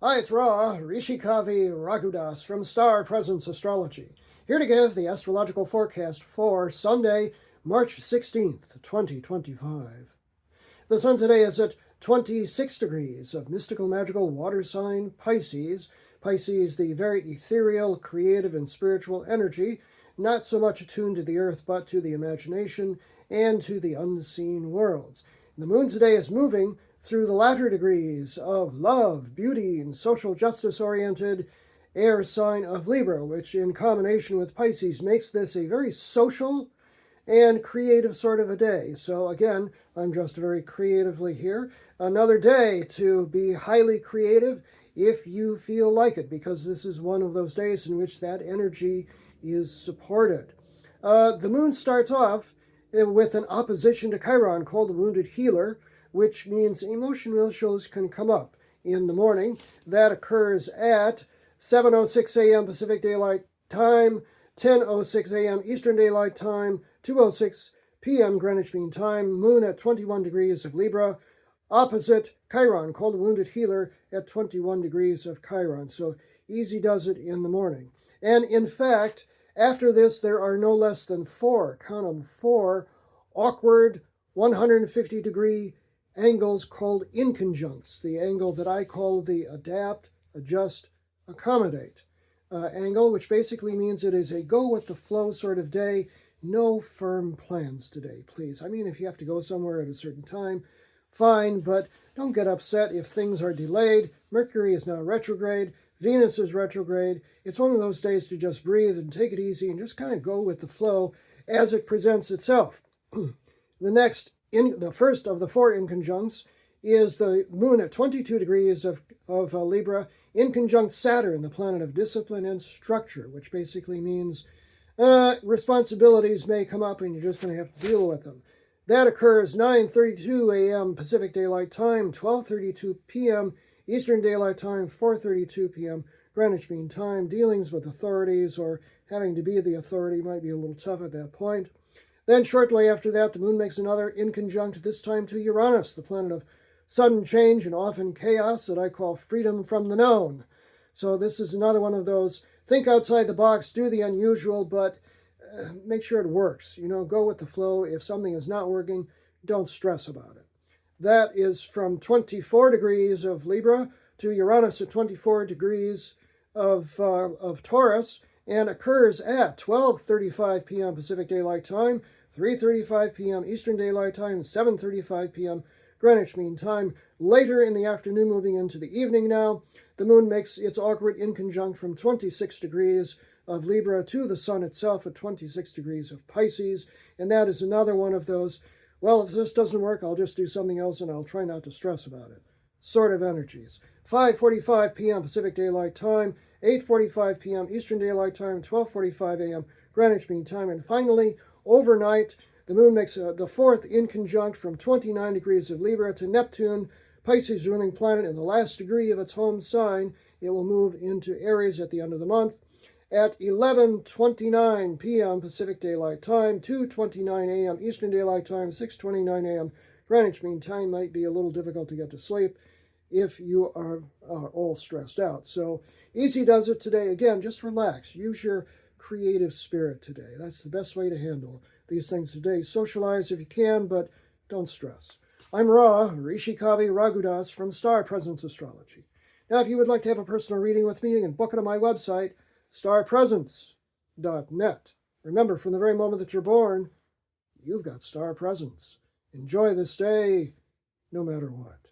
Hi, it's Ra, Rishikavi Ragudas from Star Presence Astrology, here to give the astrological forecast for Sunday, March 16th, 2025. The sun today is at 26 degrees of mystical magical water sign Pisces. Pisces, the very ethereal, creative, and spiritual energy, not so much attuned to the earth but to the imagination and to the unseen worlds. The moon today is moving through the latter degrees of love, beauty, and social justice-oriented air sign of Libra, which in combination with Pisces makes this a very social and creative sort of a day. So again, I'm just very creatively here. Another day to be highly creative if you feel like it, because this is one of those days in which that energy is supported. The moon starts off with an opposition to Chiron called the wounded healer, which means emotional issues can come up in the morning. That occurs at 7:06 a.m. Pacific Daylight Time, 10:06 a.m. Eastern Daylight Time, 2:06 p.m. Greenwich Mean Time. Moon at 21 degrees of Libra, opposite Chiron, called the wounded healer, at 21 degrees of Chiron. So easy does it in the morning. And in fact, after this, there are no less than four, count them, four awkward 150-degree angles called inconjuncts, the angle that I call the adapt, adjust, accommodate angle, which basically means it is a go-with-the-flow sort of day. No firm plans today, please. I mean, if you have to go somewhere at a certain time, fine, but don't get upset if things are delayed. Mercury is now retrograde. Venus is retrograde. It's one of those days to just breathe and take it easy and just kind of go with the flow as it presents itself. The first of the four inconjuncts is the moon at 22 degrees of Libra, inconjunct Saturn, the planet of discipline and structure, which basically means responsibilities may come up and you're just going to have to deal with them. That occurs 9:32 a.m. Pacific Daylight Time, 12:32 p.m. Eastern Daylight Time, 4:32 p.m. Greenwich Mean Time. Dealings with authorities or having to be the authority might be a little tough at that point. Then shortly after that, the moon makes another inconjunct, this time to Uranus, the planet of sudden change and often chaos that I call freedom from the known. So this is another one of those, think outside the box, do the unusual, but make sure it works. You know, go with the flow. If something is not working, don't stress about it. That is from 24 degrees of Libra to Uranus at 24 degrees of Taurus, and occurs at 12:35 p.m. Pacific Daylight Time, 3:35 p.m. Eastern Daylight Time, 7:35 p.m. Greenwich Mean Time. Later in the afternoon, moving into the evening now, the moon makes its awkward inconjunct from 26 degrees of Libra to the sun itself at 26 degrees of Pisces. And that is another one of those, well, if this doesn't work, I'll just do something else and I'll try not to stress about it sort of energies. 5:45 p.m. Pacific Daylight Time, 8:45 p.m. Eastern Daylight Time, 12:45 a.m. Greenwich Mean Time. And finally, overnight, the moon makes the fourth inconjunct from 29 degrees of Libra to Neptune, Pisces ruling planet in the last degree of its home sign. It will move into Aries at the end of the month at 11:29 p.m. Pacific Daylight Time, 2:29 a.m. Eastern Daylight Time, 6:29 a.m. Greenwich Mean Time. Might be a little difficult to get to sleep if you are all stressed out. So easy does it today. Again, just relax. Use your creative spirit today. That's the best way to handle these things today. Socialize if you can, but don't stress. I'm Ra, Rishikavi Ragudas from Star Presence Astrology. Now, if you would like to have a personal reading with me, you can book it on my website, starpresence.net. Remember, from the very moment that you're born, you've got star presence. Enjoy this day, no matter what.